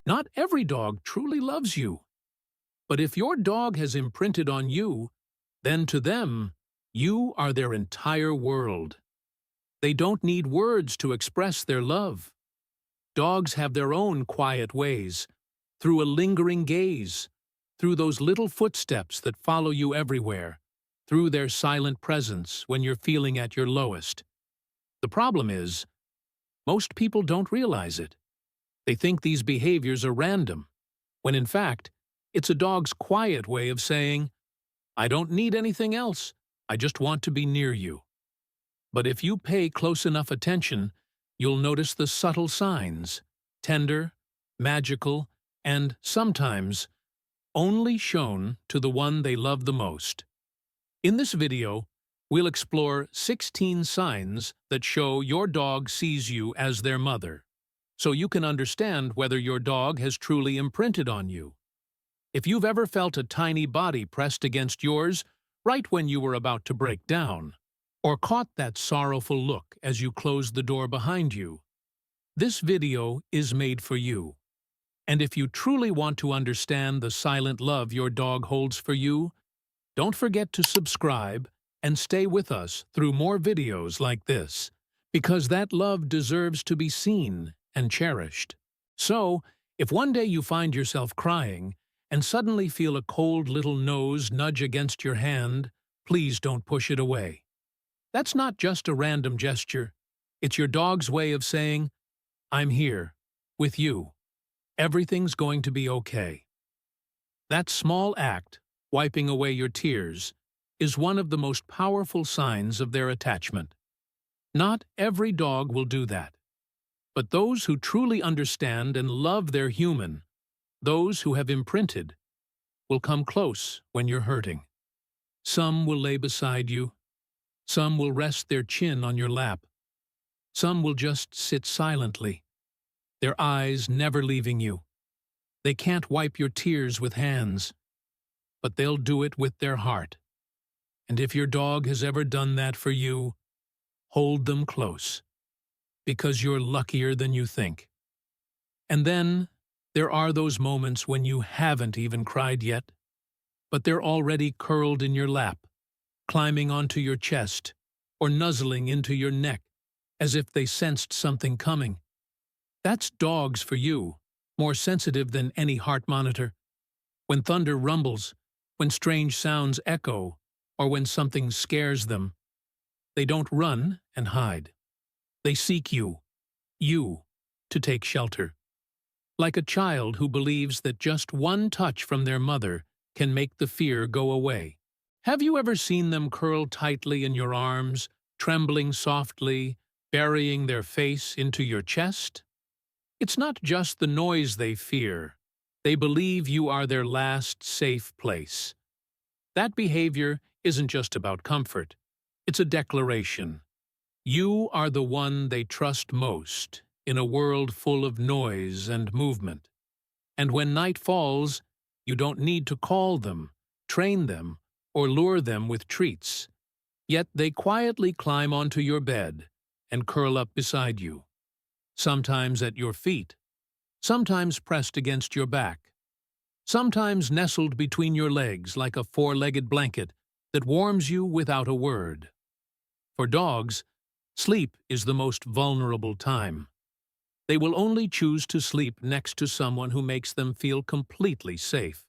Not every dog truly loves you. But if your dog has imprinted on you, then to them, you are their entire world. They don't need words to express their love. Dogs have their own quiet ways, through a lingering gaze, through those little footsteps that follow you everywhere, through their silent presence when you're feeling at your lowest. The problem is, most people don't realize it. They think these behaviors are random, when in fact, it's a dog's quiet way of saying, "I don't need anything else, I just want to be near you." But if you pay close enough attention, you'll notice the subtle signs, tender, magical, and sometimes only shown to the one they love the most. In this video, we'll explore 16 signs that show your dog sees you as their mother, so you can understand whether your dog has truly imprinted on you. If you've ever felt a tiny body pressed against yours right when you were about to break down, or caught that sorrowful look as you closed the door behind you, this video is made for you. And if you truly want to understand the silent love your dog holds for you, don't forget to subscribe and stay with us through more videos like this, because that love deserves to be seen and cherished. So, if one day you find yourself crying and suddenly feel a cold little nose nudge against your hand, please don't push it away. That's not just a random gesture. It's your dog's way of saying, "I'm here, with you. Everything's going to be okay." That small act, wiping away your tears, is one of the most powerful signs of their attachment. Not every dog will do that. But those who truly understand and love their human, those who have imprinted, will come close when you're hurting. Some will lay beside you. Some will rest their chin on your lap. Some will just sit silently, their eyes never leaving you. They can't wipe your tears with hands, but they'll do it with their heart. And if your dog has ever done that for you, hold them close, because you're luckier than you think. And then there are those moments when you haven't even cried yet, but they're already curled in your lap, climbing onto your chest, or nuzzling into your neck, as if they sensed something coming. That's dogs for you, more sensitive than any heart monitor. When thunder rumbles, when strange sounds echo, or when something scares them, they don't run and hide. They seek you, to take shelter. Like a child who believes that just one touch from their mother can make the fear go away. Have you ever seen them curl tightly in your arms, trembling softly, burying their face into your chest? It's not just the noise they fear. They believe you are their last safe place. That behavior isn't just about comfort. It's a declaration. You are the one they trust most in a world full of noise and movement. And when night falls, you don't need to call them, train them, or lure them with treats. Yet they quietly climb onto your bed and curl up beside you, sometimes at your feet, sometimes pressed against your back, sometimes nestled between your legs like a four-legged blanket that warms you without a word. For dogs, sleep is the most vulnerable time. They will only choose to sleep next to someone who makes them feel completely safe.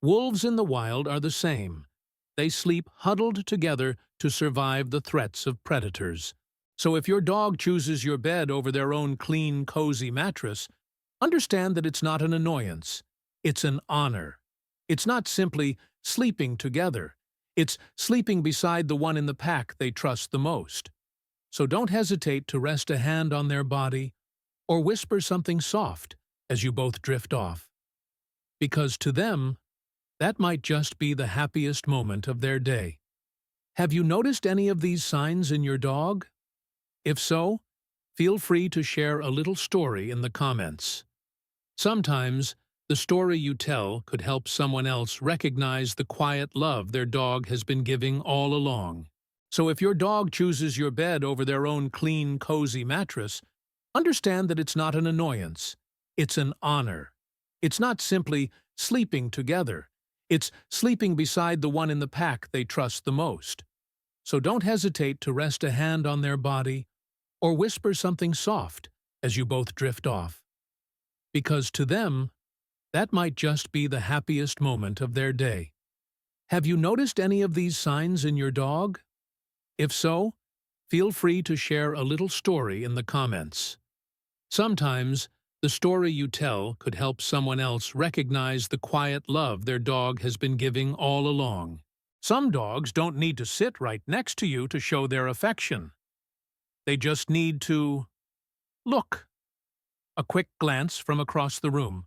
Wolves in the wild are the same. They sleep huddled together to survive the threats of predators. So if your dog chooses your bed over their own clean, cozy mattress, understand that it's not an annoyance. It's an honor. It's not simply sleeping together. It's sleeping beside the one in the pack they trust the most. So don't hesitate to rest a hand on their body or whisper something soft as you both drift off. Because to them, that might just be the happiest moment of their day. Have you noticed any of these signs in your dog? If so, feel free to share a little story in the comments. Sometimes, the story you tell could help someone else recognize the quiet love their dog has been giving all along. So if your dog chooses your bed over their own clean, cozy mattress, understand that it's not an annoyance. It's an honor. It's not simply sleeping together. It's sleeping beside the one in the pack they trust the most. So don't hesitate to rest a hand on their body or whisper something soft as you both drift off. Because to them, that might just be the happiest moment of their day. Have you noticed any of these signs in your dog? If so, feel free to share a little story in the comments. Sometimes, the story you tell could help someone else recognize the quiet love their dog has been giving all along. Some dogs don't need to sit right next to you to show their affection. They just need to look. A quick glance from across the room.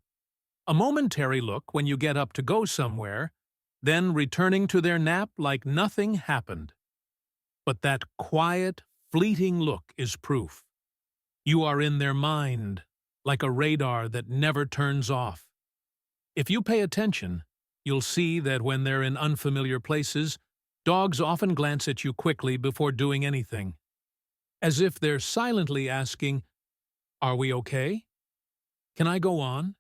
A momentary look when you get up to go somewhere, then returning to their nap like nothing happened. But that quiet, fleeting look is proof. You are in their mind, like a radar that never turns off. If you pay attention, you'll see that when they're in unfamiliar places, dogs often glance at you quickly before doing anything, as if they're silently asking, "Are we okay? Can I go on?"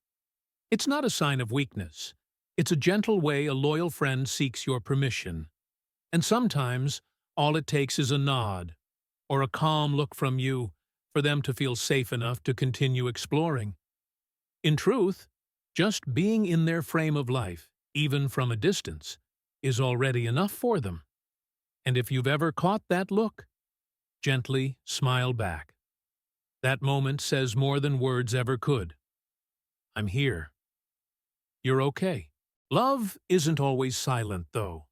It's not a sign of weakness. It's a gentle way a loyal friend seeks your permission. And sometimes, all it takes is a nod, or a calm look from you, for them to feel safe enough to continue exploring. In truth, just being in their frame of life, even from a distance, is already enough for them. And if you've ever caught that look, gently smile back. That moment says more than words ever could. I'm here. You're okay. Love isn't always silent, though.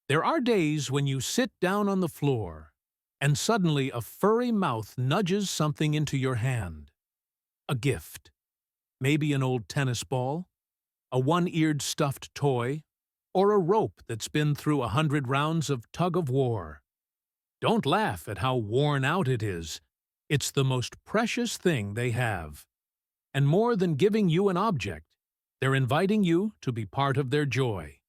There are days when you sit down on the floor, and suddenly a furry mouth nudges something into your hand. A gift. Maybe an old tennis ball, a one-eared stuffed toy, or a rope that's been through 100 rounds of tug-of-war. Don't laugh at how worn out it is. It's the most precious thing they have. And more than giving you an object, they're inviting you to be part of their joy.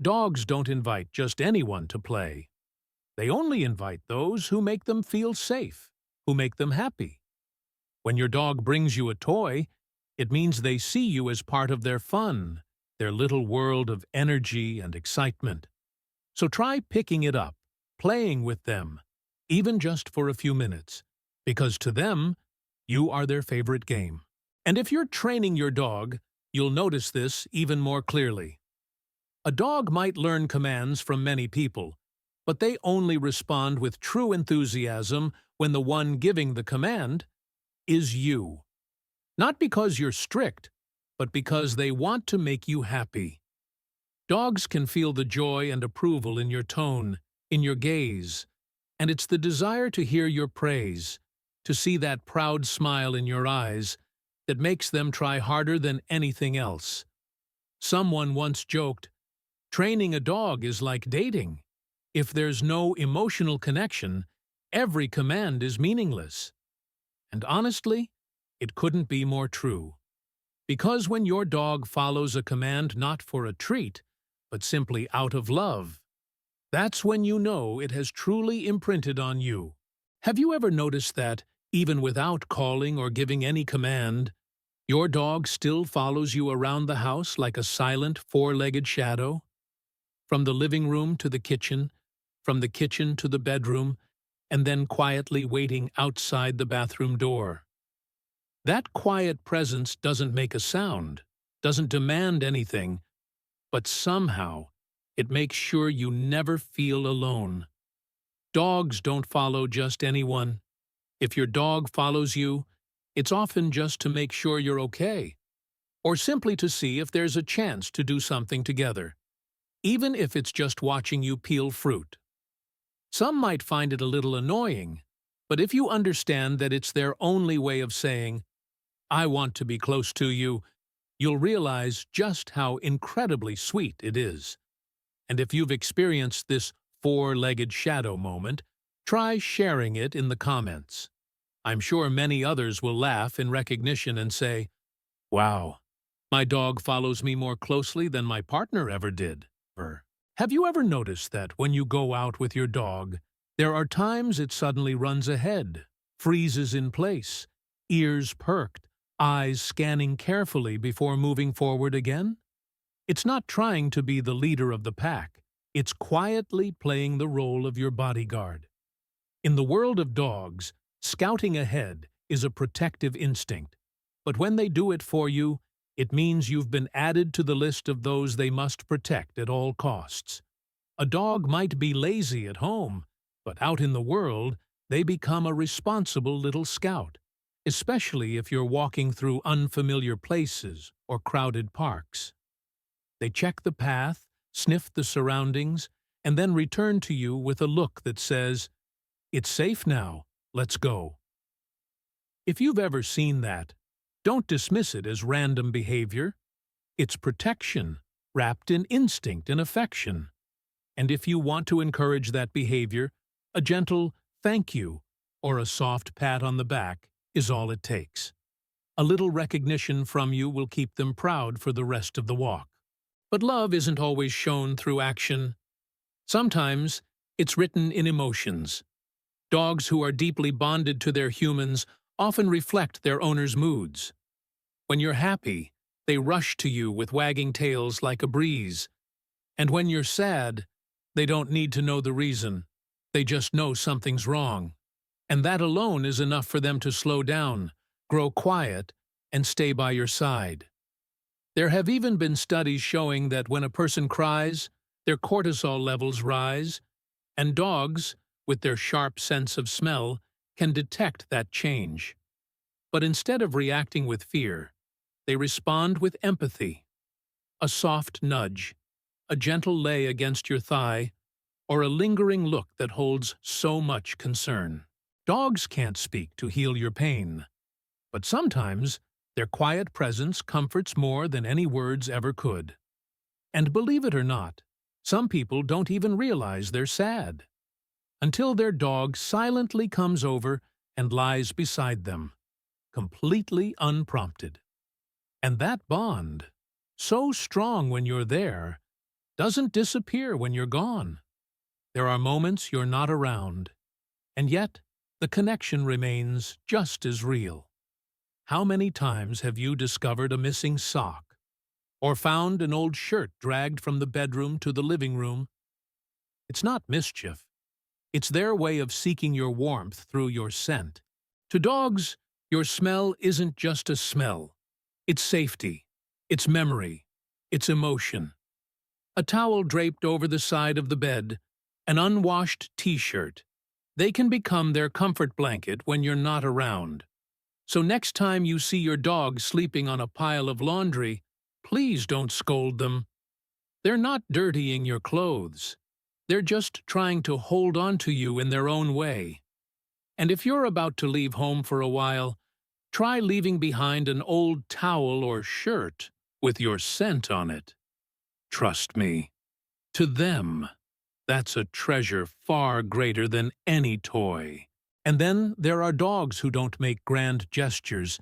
Dogs don't invite just anyone to play. They only invite those who make them feel safe, who make them happy. When your dog brings you a toy, it means they see you as part of their fun, their little world of energy and excitement. So try picking it up, playing with them, even just for a few minutes, because to them, you are their favorite game. And if you're training your dog, you'll notice this even more clearly. A dog might learn commands from many people, but they only respond with true enthusiasm when the one giving the command is you. Not because you're strict, but because they want to make you happy. Dogs can feel the joy and approval in your tone, in your gaze, and it's the desire to hear your praise, to see that proud smile in your eyes, that makes them try harder than anything else. Someone once joked, "Training a dog is like dating. If there's no emotional connection, every command is meaningless." And honestly, it couldn't be more true. Because when your dog follows a command not for a treat, but simply out of love, that's when you know it has truly imprinted on you. Have you ever noticed that, even without calling or giving any command, your dog still follows you around the house like a silent four-legged shadow? From the living room to the kitchen, from the kitchen to the bedroom, and then quietly waiting outside the bathroom door. That quiet presence doesn't make a sound, doesn't demand anything, but somehow it makes sure you never feel alone. Dogs don't follow just anyone. If your dog follows you, it's often just to make sure you're okay, or simply to see if there's a chance to do something together, even if it's just watching you peel fruit. Some might find it a little annoying, but if you understand that it's their only way of saying, "I want to be close to you," you'll realize just how incredibly sweet it is. And if you've experienced this four-legged shadow moment, try sharing it in the comments. I'm sure many others will laugh in recognition and say, "Wow, my dog follows me more closely than my partner ever did." Have you ever noticed that when you go out with your dog, there are times it suddenly runs ahead, freezes in place, ears perked, eyes scanning carefully before moving forward again. It's not trying to be the leader of the pack. It's quietly playing the role of your bodyguard. In the world of dogs, scouting ahead is a protective instinct. But when they do it for you, it means you've been added to the list of those they must protect at all costs. A dog might be lazy at home, but out in the world, they become a responsible little scout, especially if you're walking through unfamiliar places or crowded parks. They check the path, sniff the surroundings, and then return to you with a look that says, "It's safe now, let's go." If you've ever seen that, don't dismiss it as random behavior. It's protection, wrapped in instinct and affection. And if you want to encourage that behavior, a gentle "thank you" or a soft pat on the back is all it takes. A little recognition from you will keep them proud for the rest of the walk. But love isn't always shown through action. Sometimes it's written in emotions. Dogs who are deeply bonded to their humans often reflect their owner's moods. When you're happy, they rush to you with wagging tails like a breeze. And when you're sad, they don't need to know the reason. They just know something's wrong. And that alone is enough for them to slow down, grow quiet, and stay by your side. There have even been studies showing that when a person cries, their cortisol levels rise, and dogs, with their sharp sense of smell, can detect that change. But instead of reacting with fear, they respond with empathy. A soft nudge, a gentle lay against your thigh, or a lingering look that holds so much concern. Dogs can't speak to heal your pain, but sometimes their quiet presence comforts more than any words ever could. And believe it or not, some people don't even realize they're sad until their dog silently comes over and lies beside them, completely unprompted. And that bond, so strong when you're there, doesn't disappear when you're gone. There are moments you're not around, and yet the connection remains just as real. How many times have you discovered a missing sock, or found an old shirt dragged from the bedroom to the living room? It's not mischief. It's their way of seeking your warmth through your scent. To dogs, your smell isn't just a smell. It's safety, it's memory, it's emotion. A towel draped over the side of the bed, an unwashed t-shirt. They can become their comfort blanket when you're not around. So next time you see your dog sleeping on a pile of laundry, please don't scold them. They're not dirtying your clothes. They're just trying to hold on to you in their own way. And if you're about to leave home for a while, try leaving behind an old towel or shirt with your scent on it. Trust me, to them, that's a treasure far greater than any toy. And then there are dogs who don't make grand gestures,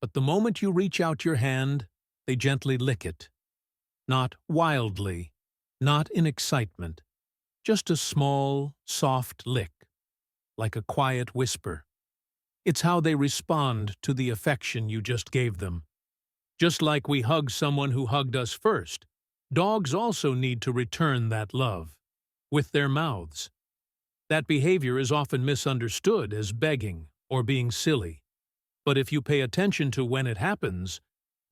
but the moment you reach out your hand, they gently lick it. Not wildly, not in excitement, just a small, soft lick, like a quiet whisper. It's how they respond to the affection you just gave them. Just like we hug someone who hugged us first, dogs also need to return that love, with their mouths. That behavior is often misunderstood as begging or being silly. But if you pay attention to when it happens,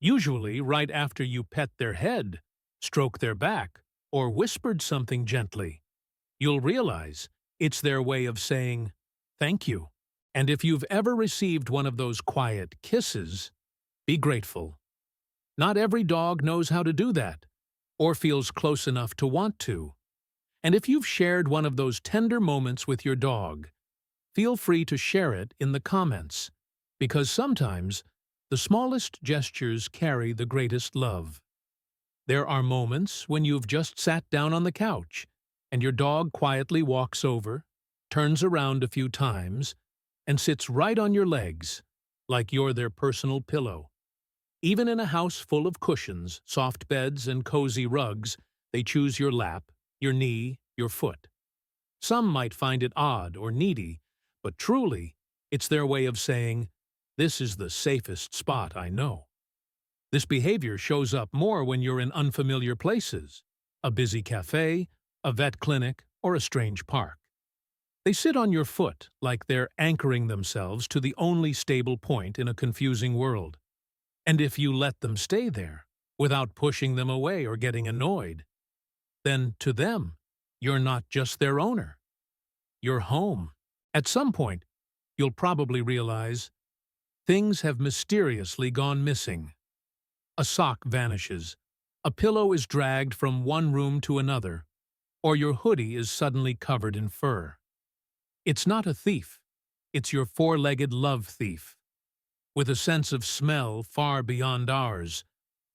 usually right after you pet their head, stroke their back, or whispered something gently, you'll realize it's their way of saying, "Thank you." And if you've ever received one of those quiet kisses, be grateful. Not every dog knows how to do that, or feels close enough to want to. And if you've shared one of those tender moments with your dog, feel free to share it in the comments, because sometimes the smallest gestures carry the greatest love. There are moments when you've just sat down on the couch, and your dog quietly walks over, turns around a few times, and sits right on your legs, like you're their personal pillow. Even in a house full of cushions, soft beds, and cozy rugs, they choose your lap, your knee, your foot. Some might find it odd or needy, but truly, it's their way of saying, This is the safest spot I know. This behavior shows up more when you're in unfamiliar places, a busy cafe, a vet clinic, or a strange park. They sit on your foot like they're anchoring themselves to the only stable point in a confusing world. And if you let them stay there, without pushing them away or getting annoyed, then to them, you're not just their owner. You're home. At some point, you'll probably realize things have mysteriously gone missing. A sock vanishes, a pillow is dragged from one room to another, or your hoodie is suddenly covered in fur. It's not a thief. It's your four-legged love thief. With a sense of smell far beyond ours,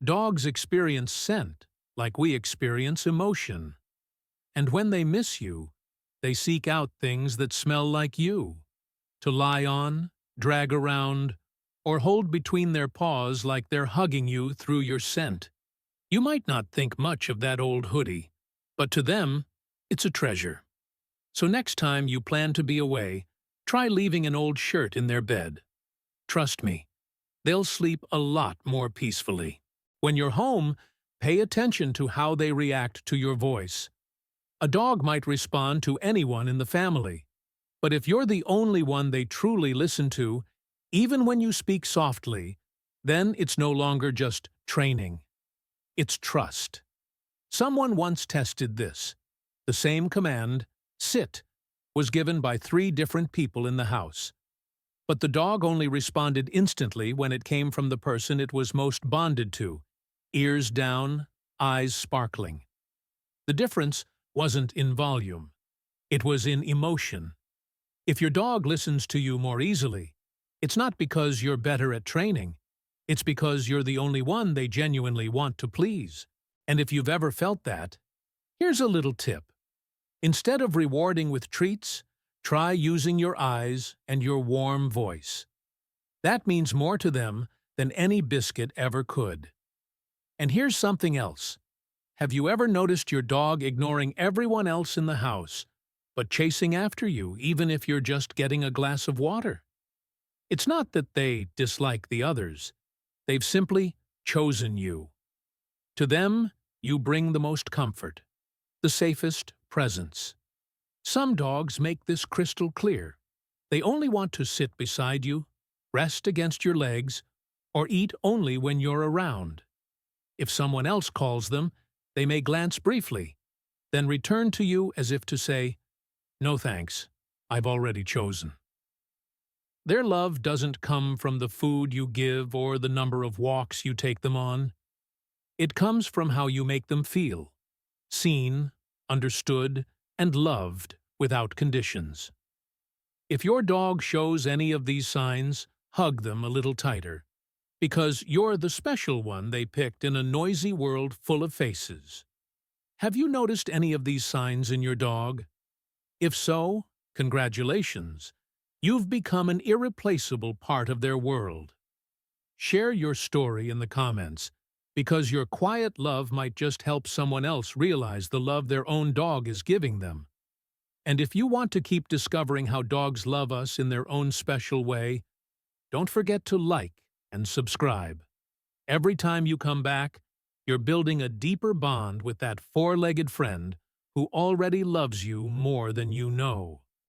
dogs experience scent like we experience emotion. And when they miss you, they seek out things that smell like you, to lie on, drag around, or hold between their paws like they're hugging you through your scent. You might not think much of that old hoodie, but to them, it's a treasure. So next time you plan to be away, try leaving an old shirt in their bed. Trust me, they'll sleep a lot more peacefully. When you're home, pay attention to how they react to your voice. A dog might respond to anyone in the family, but if you're the only one they truly listen to, even when you speak softly, then it's no longer just training. It's trust. Someone once tested this. The same command, sit, was given by 3 different people in the house. But the dog only responded instantly when it came from the person it was most bonded to, ears down, eyes sparkling. The difference wasn't in volume. It was in emotion. If your dog listens to you more easily, it's not because you're better at training. It's because you're the only one they genuinely want to please. And if you've ever felt that, here's a little tip. Instead of rewarding with treats, try using your eyes and your warm voice. That means more to them than any biscuit ever could. And here's something else. Have you ever noticed your dog ignoring everyone else in the house, but chasing after you even if you're just getting a glass of water? It's not that they dislike the others. They've simply chosen you. To them, you bring the most comfort, the safest presence. Some dogs make this crystal clear. They only want to sit beside you, rest against your legs, or eat only when you're around. If someone else calls them, they may glance briefly, then return to you as if to say, "No thanks, I've already chosen." Their love doesn't come from the food you give or the number of walks you take them on. It comes from how you make them feel, seen, understood, and loved without conditions. If your dog shows any of these signs, hug them a little tighter, because you're the special one they picked in a noisy world full of faces. Have you noticed any of these signs in your dog? If so, congratulations. You've become an irreplaceable part of their world. Share your story in the comments, because your quiet love might just help someone else realize the love their own dog is giving them. And if you want to keep discovering how dogs love us in their own special way, don't forget to like and subscribe. Every time you come back, you're building a deeper bond with that four-legged friend who already loves you more than you know.